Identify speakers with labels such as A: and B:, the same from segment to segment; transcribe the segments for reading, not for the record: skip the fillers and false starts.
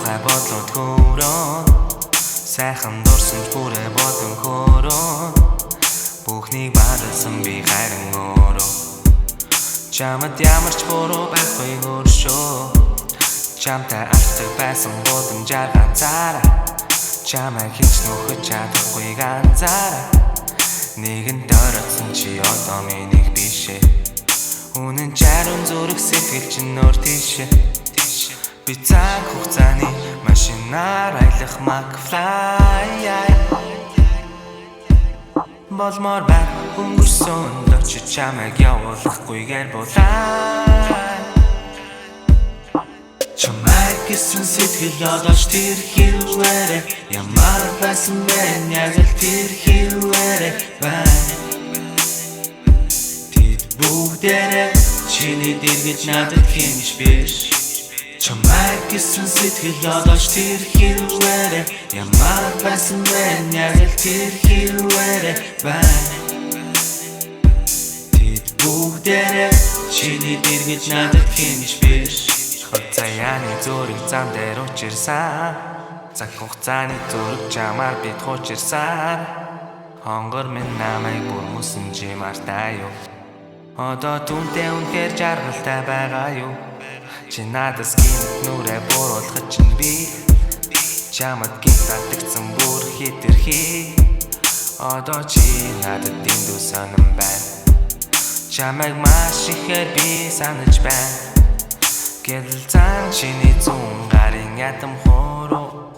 A: муухай бодлоод хөөрөн сайхан дурсан бүрээ бодон хөөрөн бүхнийг баадсан би хайран өөрөө чамд ямарч буруу байхгүй хөршөө чамтай алхдаг байсан бодомжаар ганцаараа чамайг хинч нөхөж чадахгүй ганцаараа нэгэн дөрөцсөн чи одоо минийх бишээ үнэн чарун зүрх сэтгэл чинь нөр тийшээ би цаг хугацааны машинаар аялах McFly болмоор байна өнгөрсөн дөрч чамайг явуулахгүйгээр булаа чамайг гэсэн сэтгэл ядаж тэр хэрвээрээ ямар байсан бэ яг л тэр хэрвээрээ байна тэд бүгдээрээ чиний дэргэж надад хэмж биш чамайг гэсэн сэтгэл ядаж тэр хэрвээрээ ямар байсан бэ яг л тэр хэрвээрээ байна тэд бүгдээрээ чиний дэргэж надад хэмж биш Заяаны зүрэг зам дээр учирсан цаг хугацааны зүрэг чамаар бит хуучирсан хонгор минь намайг бүр мөсөн чи мартай юу одоо түнтэй үнэхээр жаргалтай байгаа юу чи надаас гинт нүрээ буруулахад чинь би чамд гинт татгцсан бүр хэтэрхий одоо чи надад дэндүү сонирн байна чамайг маш ихээр би санаж байна Гэдэлцэн чиний зүүн гарын ятам хоороо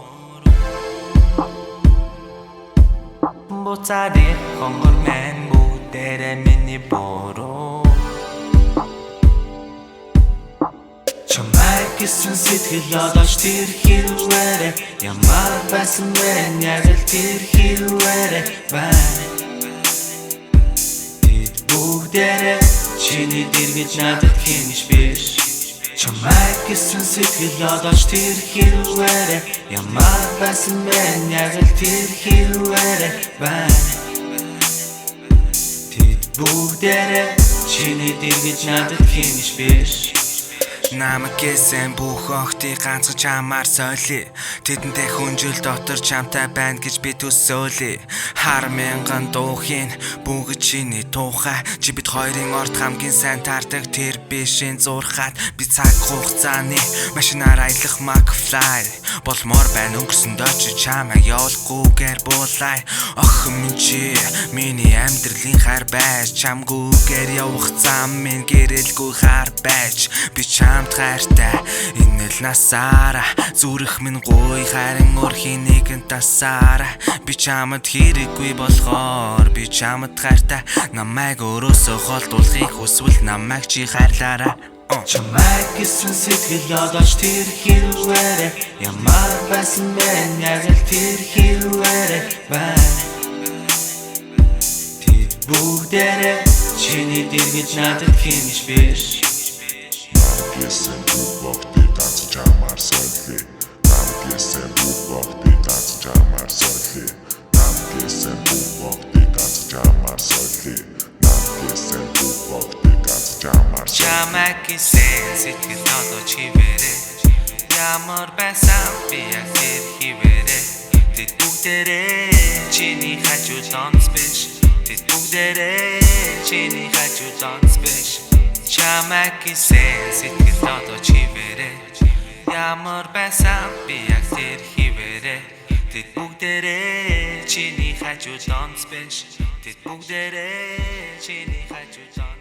A: буцаади хонгор мэн бүгдээрээ миний бороо чамайг гэсэн сэтгэл ядаж тэр хэрвээрээ ямар байсан бэ яг л тэр хэрвээрээ байна тэд бүгдээрээ чиний дэргэж надад хэмж биш чамайг гэсэн сэтгэл ядаж тэр хэрвээрээ ямар байсан бэ яг л тэр хэрвээрээ байна тэд бүгдээрээ чиний дэргэж надад хэмж биш Намайг гэсэн бүх охтыг ганцхан чамаар сойлё тэдэнтэй хүнжил дотор чамтай байна гэж би төсөөлье хар мянган дуухын бүгд чиний тухай чи бид хоёрын орд хамгийн сайн таардаг тэр бишийн зурхаад би цаг хугацааны машинаар аялах McFly болмоор байна өнгөрсөндөө чи чамайг явуулахгүйгээр буулаа ох минь чи миний амьдралын хайр байж чамгүйгээр явах зам минь гэрэлгүй хар байж би чамд хайртай энэ л насаараа зүрх минь гой харин өрхийн нэгэн тасаараа би чамд хэрэггүй болохоор би чамд хайртай намайг өрөөсөө холдуулахыг хүсвэл намайг чи хайрлаарай чамайг гэсэн сэтгэл ядаж тэр хэрвээрээ ямар байсан бэ яг л тэр хэрвээрээ байна тэд бүгдээрээ чиний дэргэж надад хэмж биш
B: Намайг бүх охтыг ганцхан чамаар сойлё намайг бүх охтыг ганцхан чамаар сойлё намайг бүх охтыг ганцхан чамаар сойлё намайг бүх охтыг ганцхан чамаар
A: чамайг гэсэн сэтгэл ядаж хивээрээ ямар байсан би яг тэр хивээрээ тэд бүгдээрээ чиний хажууд онц биш тэд бүгдээрээ чиний хажууд онц биш чамайг гэсэн сэтгэл ядаж хивээрээ ямар байсан би яг тэр хивээрээ тэд бүгдээрээ чиний хажууд онц биш тэд бүгдээрээ чиний хажууд